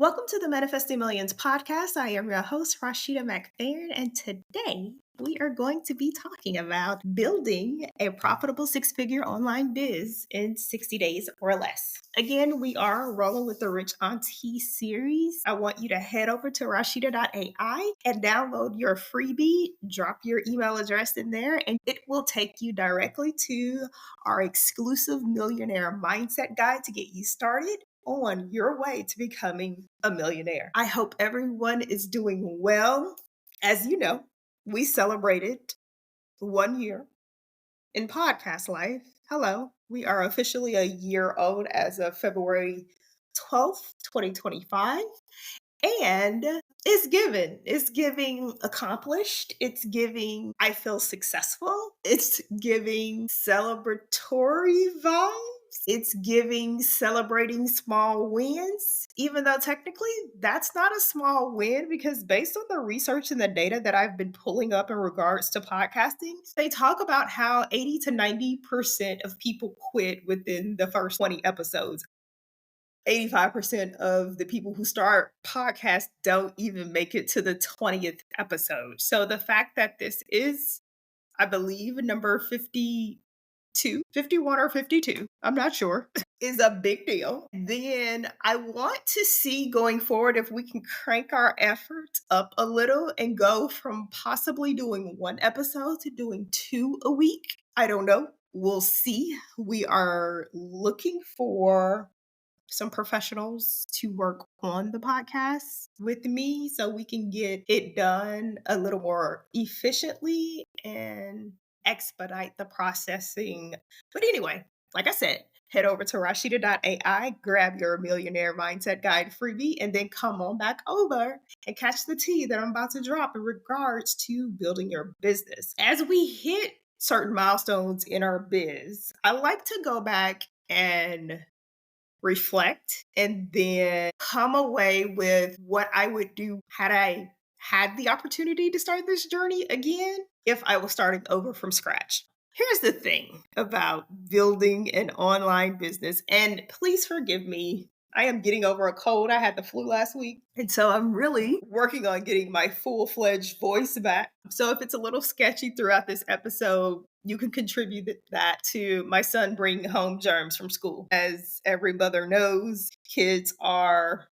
Welcome to the Manifesting Millions podcast. I am your host, Rashida McFerrin, and today we are going to be talking about building a profitable six-figure online biz in 60 days or less. Again, we are rolling with the Rich Auntie series. I want you to head over to rashida.ai and download your freebie, drop your email address in there, and it will take you directly to our exclusive millionaire mindset guide to get you started on your way to becoming a millionaire. I hope everyone is doing well. As you know, we celebrated 1 year in podcast life. Hello, we are officially a year old as of February 12th, 2025. And it's giving accomplished. It's giving, I feel successful. It's giving celebratory vibes. It's giving celebrating small wins, even though technically that's not a small win because based on the research and the data that I've been pulling up in regards to podcasting, they talk about how 80 to 90% of people quit within the first 20 episodes. 85% of the people who start podcasts don't even make it to the 20th episode. So the fact that this is, I believe, number 52, 51 or 52, I'm not sure, is a big deal. Then I want to see going forward if we can crank our efforts up a little and go from possibly doing one episode to doing two a week. I don't know. We'll see. We are looking for some professionals to work on the podcast with me so we can get it done a little more efficiently and expedite the processing. But anyway, like I said, head over to rashida.ai, grab your millionaire mindset guide freebie, and then come on back over and catch the tea that I'm about to drop in regards to building your business. As we hit certain milestones in our biz, I like to go back and reflect and then come away with what I would do had I had the opportunity to start this journey again if I was starting over from scratch. Here's the thing about building an online business, and please forgive me. I am getting over a cold. I had the flu last week. And so I'm really working on getting my full-fledged voice back. So if it's a little sketchy throughout this episode, you can contribute that to my son bringing home germs from school. As every mother knows, kids are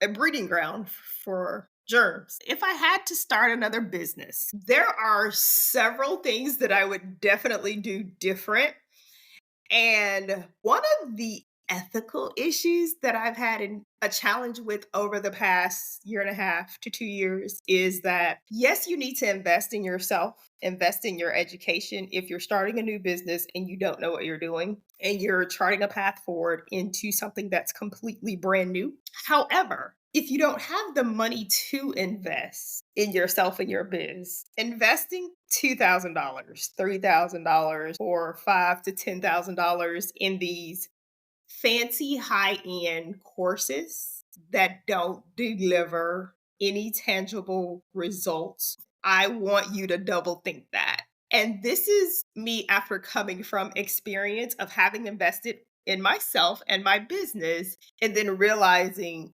a breeding ground for germs. If I had to start another business, there are several things that I would definitely do different. And one of the ethical issues that I've had a challenge with over the past year and a half to 2 years is that, yes, you need to invest in yourself, invest in your education if you're starting a new business and you don't know what you're doing and you're charting a path forward into something that's completely brand new. However, if you don't have the money to invest in yourself and your biz, investing $2,000, $3,000, or $5,000 to $10,000 in these fancy high-end courses that don't deliver any tangible results, I want you to double think that. And this is me after coming from experience of having invested in myself and my business and then realizing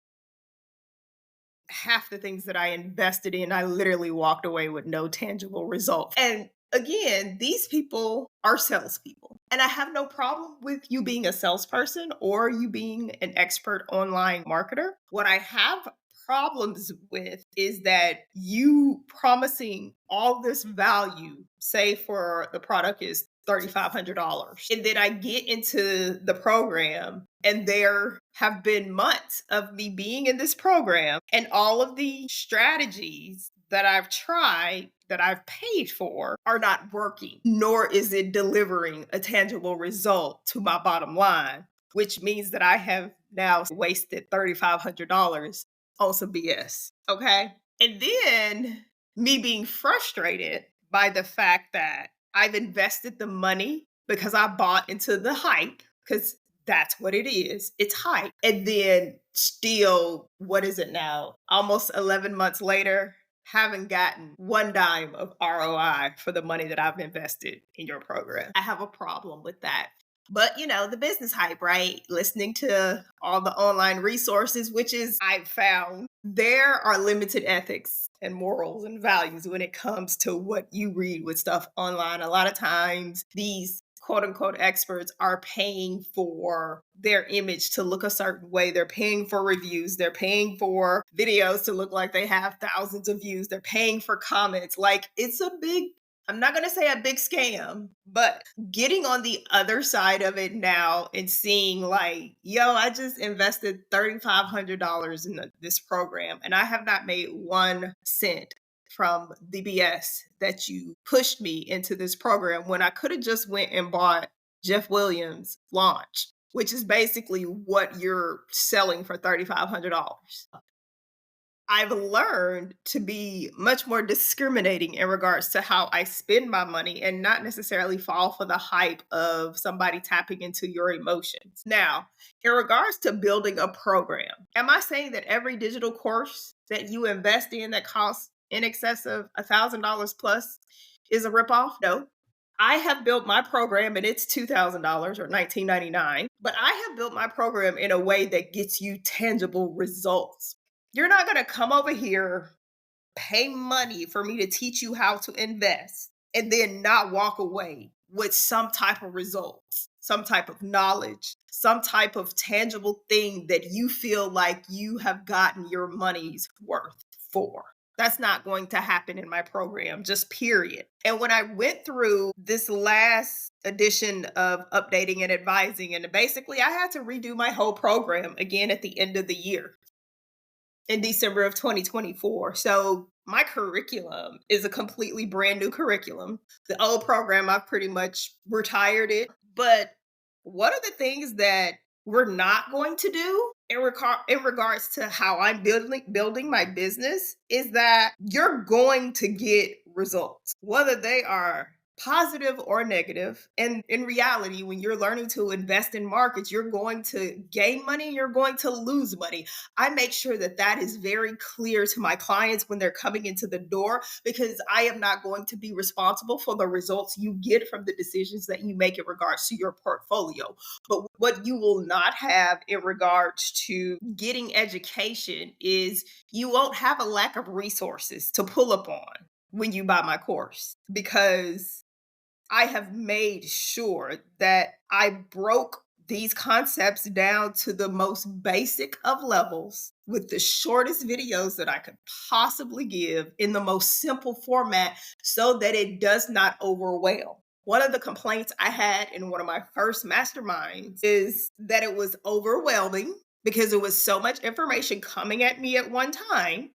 half the things that I invested in, I literally walked away with no tangible result. And again, these people are salespeople. And I have no problem with you being a salesperson or you being an expert online marketer. What I have problems with is that you promising all this value, say for the product is $3,500. And then I get into the program and there have been months of me being in this program and all of the strategies that I've tried that I've paid for are not working, nor is it delivering a tangible result to my bottom line, which means that I have now wasted $3,500 on some BS. Okay. And then me being frustrated by the fact that I've invested the money because I bought into the hype, because that's what it is. It's hype. And then still, what is it now? Almost 11 months later, haven't gotten one dime of ROI for the money that I've invested in your program. I have a problem with that. But the business hype, right? Listening to all the online resources, which is, I've found there are limited ethics and morals and values when it comes to what you read with stuff online. A lot of times, these quote unquote experts are paying for their image to look a certain way. They're paying for reviews. They're paying for videos to look like they have thousands of views. They're paying for comments. Like, it's a big, I'm not going to say a big scam, but getting on the other side of it now and seeing like, yo, I just invested $3,500 in this program and I have not made 1 cent from the BS that you pushed me into this program when I could have just went and bought Jeff Williams' launch, which is basically what you're selling for $3,500. I've learned to be much more discriminating in regards to how I spend my money and not necessarily fall for the hype of somebody tapping into your emotions. Now, in regards to building a program, am I saying that every digital course that you invest in that costs in excess of $1,000 plus is a ripoff? No. I have built my program and it's $2,000 or $19.99, but I have built my program in a way that gets you tangible results. You're not going to come over here, pay money for me to teach you how to invest, and then not walk away with some type of results, some type of knowledge, some type of tangible thing that you feel like you have gotten your money's worth for. That's not going to happen in my program, just period. And when I went through this last edition of updating and advising, and basically I had to redo my whole program again at the end of the year in December of 2024. So my curriculum is a completely brand new curriculum. The old program, I've pretty much retired it. But one of the things that we're not going to do in regards to how I'm building my business is that you're going to get results, whether they are positive or negative. And in reality, when you're learning to invest in markets, you're going to gain money, you're going to lose money. I make sure that that is very clear to my clients when they're coming into the door, because I am not going to be responsible for the results you get from the decisions that you make in regards to your portfolio. But what you will not have in regards to getting education is you won't have a lack of resources to pull upon when you buy my course, because I have made sure that I broke these concepts down to the most basic of levels with the shortest videos that I could possibly give in the most simple format so that it does not overwhelm. One of the complaints I had in one of my first masterminds is that it was overwhelming because it was so much information coming at me at one time.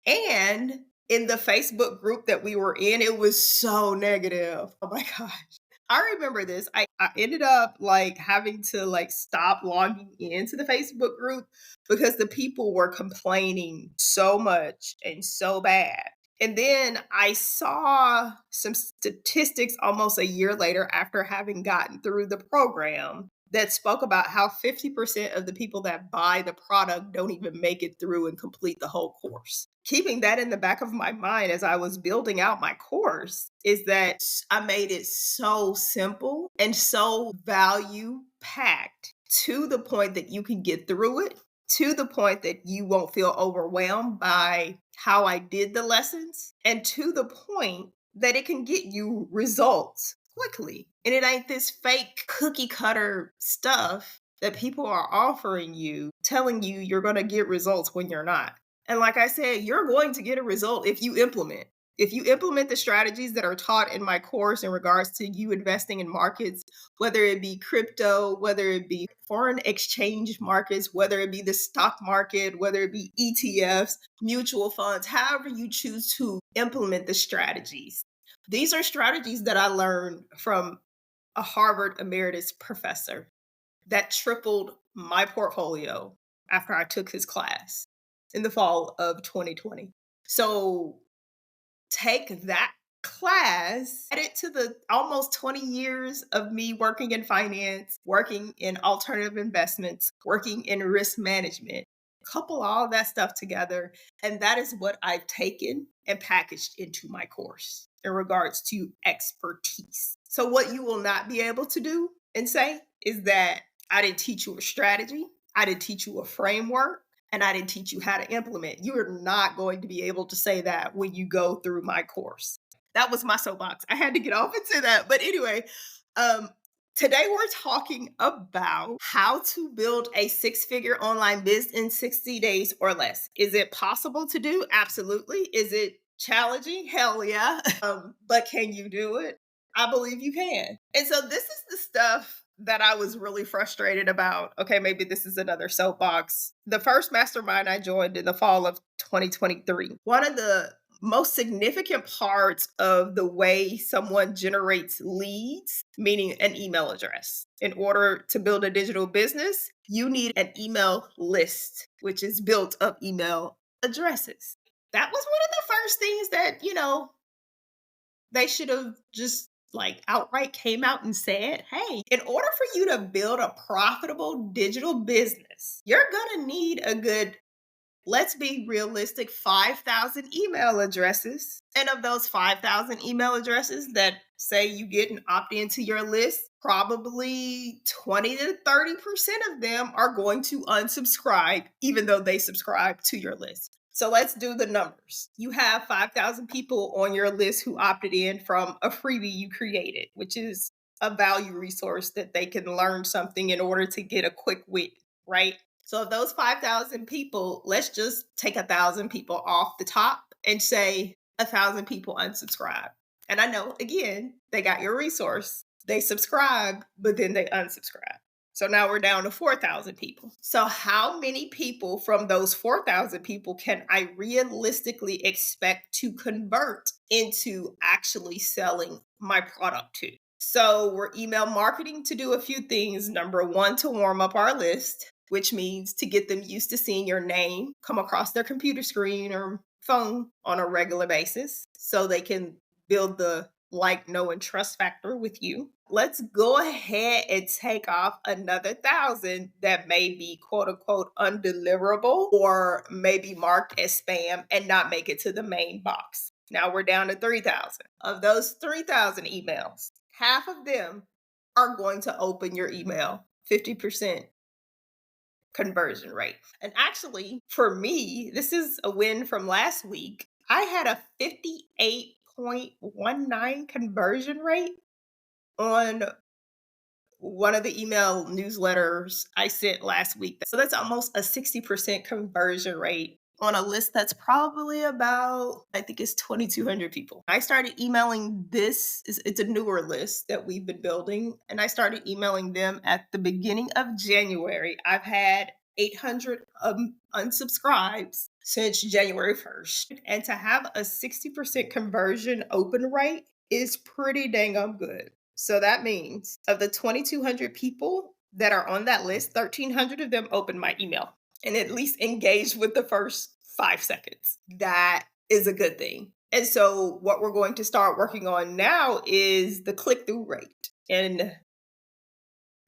And in the Facebook group that we were in, it was so negative. Oh my gosh. I remember this. I ended up like having to like stop logging into the Facebook group because the people were complaining so much and so bad. And then I saw some statistics almost a year later after having gotten through the program that spoke about how 50% of the people that buy the product don't even make it through and complete the whole course. Keeping that in the back of my mind as I was building out my course is that I made it so simple and so value packed to the point that you can get through it, to the point that you won't feel overwhelmed by how I did the lessons, and to the point that it can get you results quickly. And it ain't this fake cookie cutter stuff that people are offering you, telling you you're going to get results when you're not. And like I said, you're going to get a result if you implement. If you implement the strategies that are taught in my course in regards to you investing in markets, whether it be crypto, whether it be foreign exchange markets, whether it be the stock market, whether it be ETFs, mutual funds, however you choose to implement the strategies. These are strategies that I learned from a Harvard emeritus professor that tripled my portfolio after I took his class in the fall of 2020. So take that class, add it to the almost 20 years of me working in finance, working in alternative investments, working in risk management, couple all that stuff together. And that is what I've taken and packaged into my course in regards to expertise. So what you will not be able to do and say is that I didn't teach you a strategy, I didn't teach you a framework, and I didn't teach you how to implement. You are not going to be able to say that when you go through my course. That was my soapbox. I had to get off and say that. But anyway, um, today we're talking about how to build a six-figure online biz in 60 days or less. Is it possible to do? Absolutely. Is it challenging? Hell yeah. But can you do it? I believe you can. And so this is the stuff that I was really frustrated about. Okay, maybe this is another soapbox. The first mastermind I joined in the fall of 2023, one of the most significant parts of the way someone generates leads, meaning an email address. In order to build a digital business, you need an email list, which is built of email addresses. That was one of the first things that, they should have just like outright came out and said, hey, in order for you to build a profitable digital business, you're going to need a good, let's be realistic, 5,000 email addresses. And of those 5,000 email addresses that say you get an opt into your list, probably 20 to 30% of them are going to unsubscribe, even though they subscribe to your list. So let's do the numbers. You have 5,000 people on your list who opted in from a freebie you created, which is a value resource that they can learn something in order to get a quick win, right? So of those 5,000 people, let's just take 1,000 people off the top and say 1,000 people unsubscribe. And I know, again, they got your resource. They subscribe, but then they unsubscribe. So now we're down to 4,000 people. So how many people from those 4,000 people can I realistically expect to convert into actually selling my product to? So we're email marketing to do a few things. Number one, to warm up our list, which means to get them used to seeing your name come across their computer screen or phone on a regular basis so they can build the like, know, and trust factor with you. Let's go ahead and take off another 1,000 that may be quote unquote undeliverable or maybe marked as spam and not make it to the main box. Now we're down to 3,000. Of those 3,000 emails, half of them are going to open your email, 50% conversion rate. And actually, for me, this is a win from last week. I had a 58.19 conversion rate on one of the email newsletters I sent last week. So that's almost a 60% conversion rate on a list that's probably about, I think it's 2,200 people. I started emailing it's a newer list that we've been building, and I started emailing them at the beginning of January. I've had 800 unsubscribes since January 1st. And to have a 60% conversion open rate is pretty dang good. So that means of the 2,200 people that are on that list, 1,300 of them opened my email and at least engaged with the first 5 seconds. That is a good thing. And so what we're going to start working on now is the click-through rate and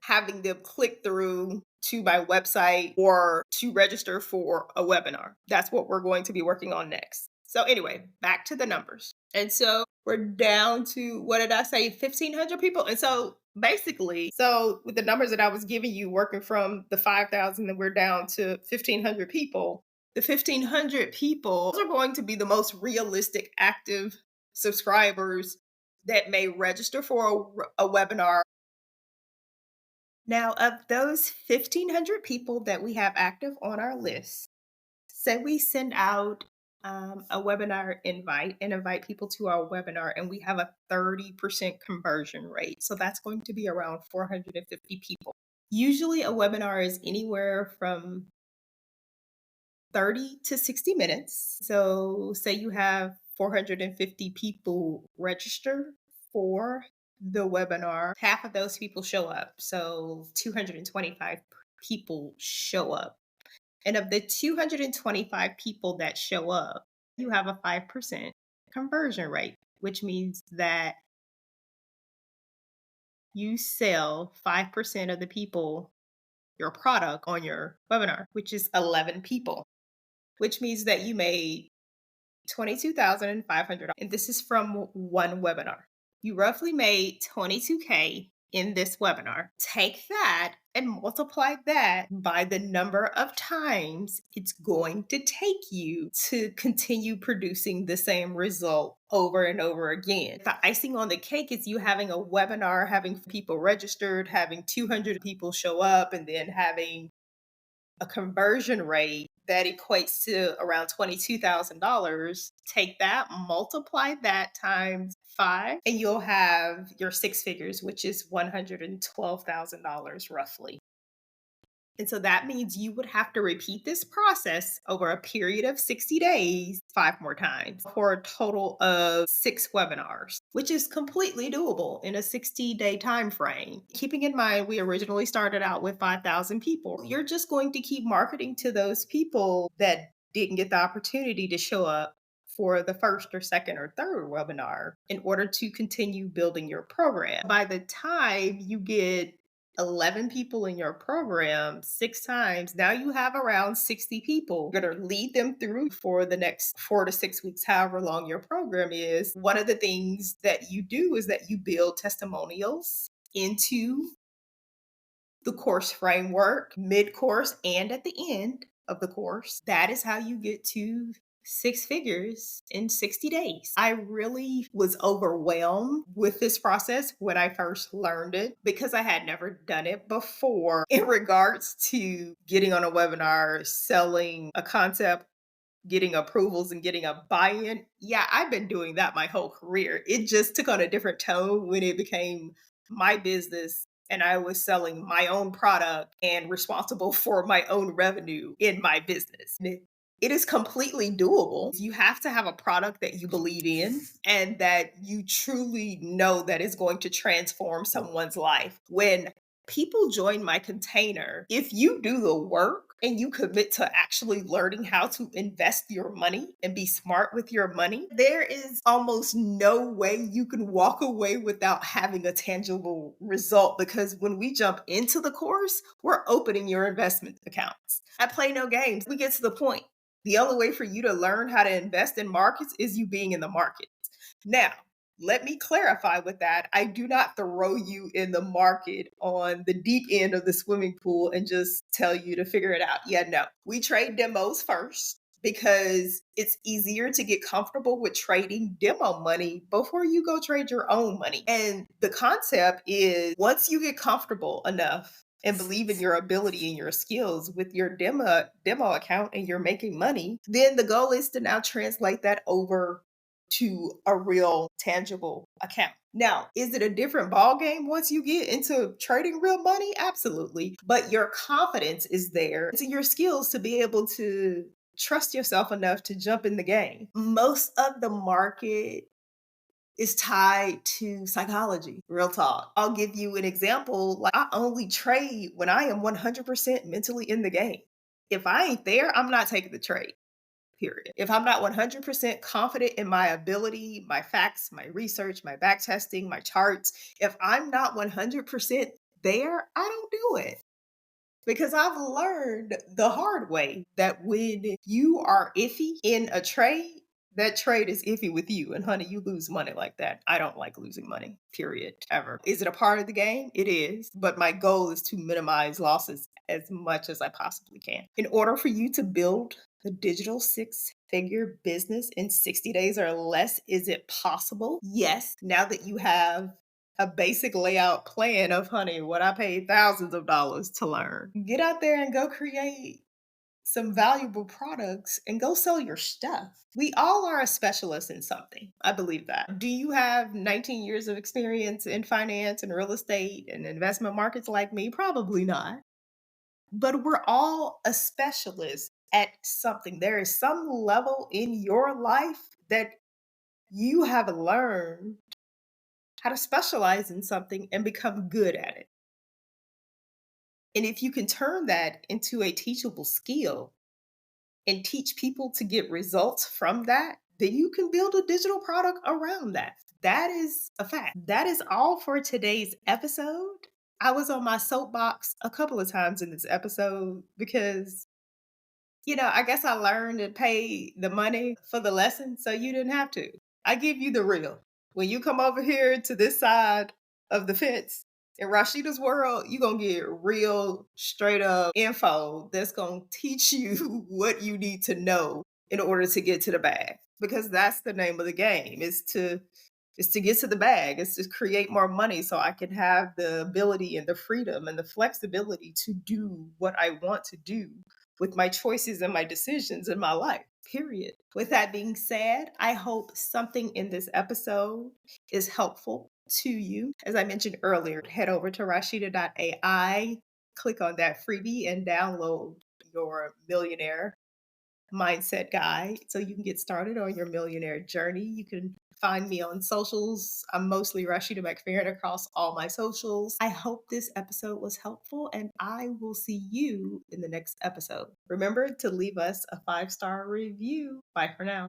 having them click through to my website or to register for a webinar. That's what we're going to be working on next. So anyway, back to the numbers. And so we're down to, what did I say, 1,500 people? And so basically, with the numbers that I was giving you, working from the 5,000, and we're down to 1,500 people, the 1,500 people are going to be the most realistic active subscribers that may register for a webinar. Now, of those 1,500 people that we have active on our list, say we send out a webinar invite and invite people to our webinar, and we have a 30% conversion rate. So that's going to be around 450 people. Usually a webinar is anywhere from 30 to 60 minutes. So say you have 450 people register for the webinar, half of those people show up. So 225 people show up. And of the 225 people that show up, you have a 5% conversion rate, which means that you sell 5% of the people your product on your webinar, which is 11 people, which means that you made $22,500. And this is from one webinar. You roughly made $22K in this webinar. Take that and multiply that by the number of times it's going to take you to continue producing the same result over and over again. The icing on the cake is you having a webinar, having people registered, having 200 people show up, and then having a conversion rate that equates to around $22,000. Take that, multiply that times five, and you'll have your six figures, which is $112,000 roughly. And so that means you would have to repeat this process over a period of 60 days, five more times, for a total of six webinars, which is completely doable in a 60-day time frame. Keeping in mind, we originally started out with 5,000 people. You're just going to keep marketing to those people that didn't get the opportunity to show up for the first or second or third webinar in order to continue building your program. By the time you get 11 people in your program six times, now you have around 60 people. You're going to lead them through for the next 4 to 6 weeks, however long your program is. One of the things that you do is that you build testimonials into the course framework, mid-course, and at the end of the course. That is how you get to six figures in 60 days. I really was overwhelmed with this process when I first learned it because I had never done it before in regards to getting on a webinar, selling a concept, getting approvals and getting a buy-in. Yeah, I've been doing that my whole career. It just took on a different tone when it became my business and I was selling my own product and responsible for my own revenue in my business. It is completely doable. You have to have a product that you believe in and that you truly know that is going to transform someone's life. When people join my container, if you do the work and you commit to actually learning how to invest your money and be smart with your money, there is almost no way you can walk away without having a tangible result, because when we jump into the course, we're opening your investment accounts. I play no games. We get to the point. The only way for you to learn how to invest in markets is you being in the market. Now, let me clarify with that. I do not throw you in the market on the deep end of the swimming pool and just tell you to figure it out. Yeah, no. We trade demos first because it's easier to get comfortable with trading demo money before you go trade your own money. And the concept is, once you get comfortable enough and believe in your ability and your skills with your demo account and you're making money, then the goal is to now translate that over to a real tangible account. Now, is it a different ball game once you get into trading real money? Absolutely. But your confidence is there. It's in your skills to be able to trust yourself enough to jump in the game. Most of the market is tied to psychology. Real talk. I'll give you an example. Like, I only trade when I am 100% mentally in the game. If I ain't there, I'm not taking the trade. Period. If I'm not 100% confident in my ability, my facts, my research, my back testing, my charts, if I'm not 100% there, I don't do it. Because I've learned the hard way that when you are iffy in a trade, that trade is iffy with you. And honey, you lose money like that. I don't like losing money, period, ever. Is it a part of the game? It is. But my goal is to minimize losses as much as I possibly can. In order for you to build a digital six-figure business in 60 days or less, is it possible? Yes. Now that you have a basic layout plan of, honey, what I paid thousands of dollars to learn. Get out there and go create some valuable products and go sell your stuff. We all are a specialist in something. I believe that. Do you have 19 years of experience in finance and real estate and investment markets like me? Probably not. But we're all a specialist at something. There is some level in your life that you have learned how to specialize in something and become good at it. And if you can turn that into a teachable skill and teach people to get results from that, then you can build a digital product around that. That is a fact. That is all for today's episode. I was on my soapbox a couple of times in this episode because, I guess I learned to pay the money for the lesson so you didn't have to. I give you the real. When you come over here to this side of the fence, In Rashida's world, you're going to get real, straight up info that's going to teach you what you need to know in order to get to the bag. Because that's the name of the game is to get to the bag, is to create more money so I can have the ability and the freedom and the flexibility to do what I want to do with my choices and my decisions in my life. Period. With that being said, I hope something in this episode is helpful to you. As I mentioned earlier, head over to Rashida.ai, click on that freebie, and download your millionaire mindset guide so you can get started on your millionaire journey. You can find me on socials. I'm mostly Rashida McFerrin across all my socials. I hope this episode was helpful, and I will see you in the next episode. Remember to leave us a 5-star review. Bye for now.